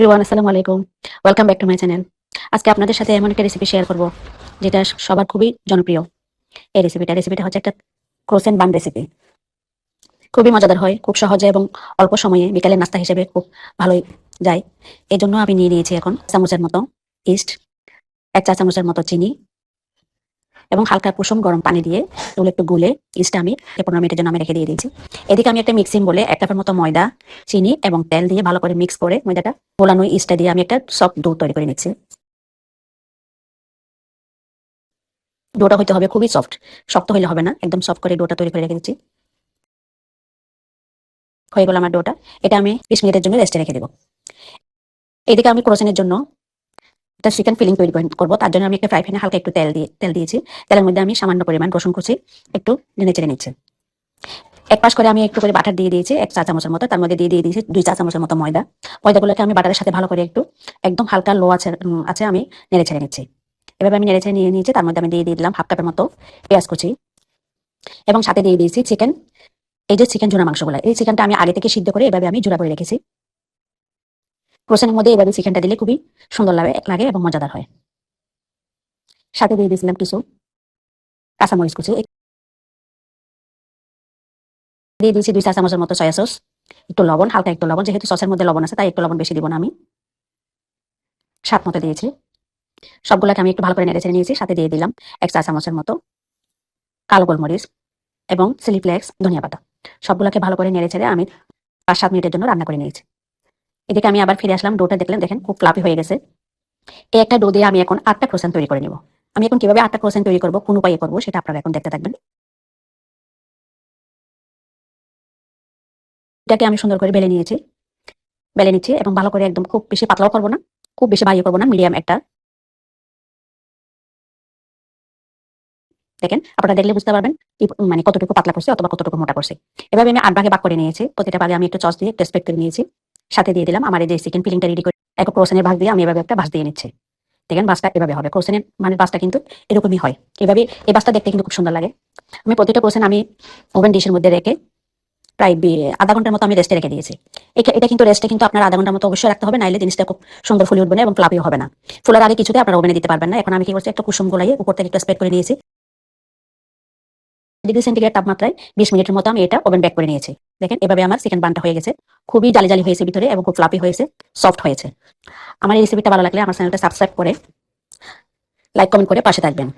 Everyone, আসসালামু আলাইকুম। Welcome back to my channel. আজকে আপনাদের সাথে এমন একটা রেসিপি শেয়ার করব যেটা সবার খুবই জনপ্রিয়। এই রেসিপিটা হচ্ছে একটা ক্রোসেন্ট বান রেসিপি। খুবই মজাদার হয়, খুব সহজে এবং অল্প সময়ে বিকালের নাস্তা হিসেবে খুব ভালোই যায়। এই জন্য আমি নিয়ে নিয়েছি এখন চামচের মতো ইস্ট, 1 চা চামচের মতো চিনি এবং হালকা কুসুম গরম পানি দিয়ে এগুলো একটু গুলে ইস্টটা আমি 15 মিনিটের জন্য আমি রেখে দিয়ে দিয়েছি। এদিকে আমি একটা মিক্সিং বলে 1 কাপের মতো ময়দা, চিনি এবং তেল দিয়ে ভালো করে মিক্স করে ময়দাটা গোলানো ইস্টটা দিয়ে আমি একটা সফট ডো তৈরি করে নিচ্ছি। ডোটা হইতে হবে খুবই সফট, শক্ত হইলে হবে না, একদম সফট করে ডোটা তৈরি করে রেখে দিচ্ছি। হয়ে গেল আমার ডোটা। এটা আমি 20 মিনিটের জন্য রেস্টে রেখে দেবো। এদিকে আমি ক্রোসেনের জন্য একটা চিকেন ফিলিং তৈরি করবো। তার জন্য আমি একটা ফ্রাই প্যানে হালকা একটু তেল দিয়েছি। তেলের মধ্যে আমি সামান্য পরিমাণ রসুন কুচি একটু নেড়ে চেড়ে নিচ্ছি। এক পাশ করে আমি একটু করে বাটার দিয়ে দিয়েছি 1 চা চামচের মতো, তার মধ্যে দিয়ে দিয়েছি 2 চা চামচের মতো ময়দাগুলোকে আমি বাটারের সাথে ভালো করে একটু একদম হালকা লো আছে আমি নেড়ে ছেড়ে নিচ্ছি। এভাবে আমি নেড়ে ছেড়ে নিয়ে নিয়েছি। তার মধ্যে আমি দিয়ে দিলাম 1/2 কাপের মতো পেঁয়াজ কুচি এবং সাথে দিয়ে দিয়েছি চিকেন। এই যে চিকেন জোড়া মাংসগুলো, এই চিকেনটা আমি আগে থেকে সিদ্ধ করে এভাবে আমি জোড়া করে রেখেছি। ক্রোসেনের মধ্যে এভাবে চিকেনটা দিলে খুবই সুন্দর লাগে এবং মজাদার হয়। সাথে দিয়ে দিয়েছিলাম কিছু কাঁচামরিচ কুচি, দিয়ে দিয়েছি 2 চা চামচের মতো সয়া সস, একটু লবণ, হালকা একটু লবণ, যেহেতু সসের মধ্যে লবণ আছে তাই একটু লবণ বেশি দিব না, আমি স্বাদ মতো দিয়েছি। সবগুলোকে আমি একটু ভালো করে নেড়ে ছেড়ে নিয়েছি। সাথে দিয়ে দিলাম 1 চা চামচের মতো কালো গোলমরিচ এবং চিলি ফ্লেক্স, ধনিয়া পাতা। সবগুলোকে ভালো করে নেড়ে ছেড়ে আমি 5-7 মিনিটের জন্য রান্না করে নিয়েছি। এদিকে আমি আবার ফিরে আসলাম। ডোটা দেখেন খুব ফ্লাফি হয়ে গেছে। এই একটা ডো দিয়ে আমি এখন 8টা ক্রোসেন্ট তৈরি করে নিব। আমি এখন কিভাবে 8টা ক্রোসেন্ট তৈরি করবো, কোন উপায়ে করবো, সেটা আপনারা এখন দেখতে থাকবেন। এটাকে আমি সুন্দর করে বেলে নিচ্ছি এবং ভালো করে একদম খুব বেশি পাতলাও করবো না, খুব বেশি ভারীও করবো না, মিডিয়াম একটা। দেখেন, আপনারা দেখলে বুঝতে পারবেন মানে কতটুকু পাতলা করছে অথবা কতটুকু মোটা করছে। এভাবে আমি 8 ভাগে ভাগ করে নিয়েছি। প্রতিটা ভাগে আমি একটু সস দিয়ে টেস্ট করে নিয়েছি। সাথে দিয়ে দিলাম আমার এই যে চিকেন ফিলিংটা রেডি করে এক ক্রোসেনের ভাগ দিয়ে আমি এভাবে একটা ভাঁজ দিয়ে নিচ্ছি। দেখেন ভাঁজটা এভাবে হবে, ক্রোসেনের মানে ভাঁজটা কিন্তু এরকমই হয়। এভাবে এই ভাঁজটা দেখতে কিন্তু খুব সুন্দর লাগে। আমি প্রতিটা ক্রোসেন আমি ওভেন ডিশের মধ্যে রেখে প্রায় আধা ঘন্টার মতো আমি রেস্টে রেখে দিয়েছি। এটা কিন্তু রেস্টে কিন্তু আপনার আধা ঘন্টার মতো অবশ্যই রাখতে হবে, নাইলে জিনিসটা খুব সুন্দর ফুলে উঠবে না এবং ফ্লাফিও হবে না। ফুলার আগে কিছুতে আপনারা ওভেনে দিতে পারবেন না। এখন আমি কি করছি, একটা কুসুম গোলাইয়ে উপর থেকে একটু স্প্রেড করে নিয়েছি। 2 ডিগ্রি সেন্টিগ্রেড তাপমাত্রায় 20 মিনিটের মতো আমি এটা ওভেন বেক করে নিয়েছি। দেখেন এভাবে আমার চিকেন বানটা হয়ে গেছে। খুবই জালি জালি হয়েছে ভিতরে এবং খুব ফ্লাফি হয়েছে, সফট হয়েছে। আমার এই রেসিপিটা ভালো লাগলে আমার চ্যানেলটা সাবস্ক্রাইব করে লাইক কমেন্ট করে পাশে থাকবেন।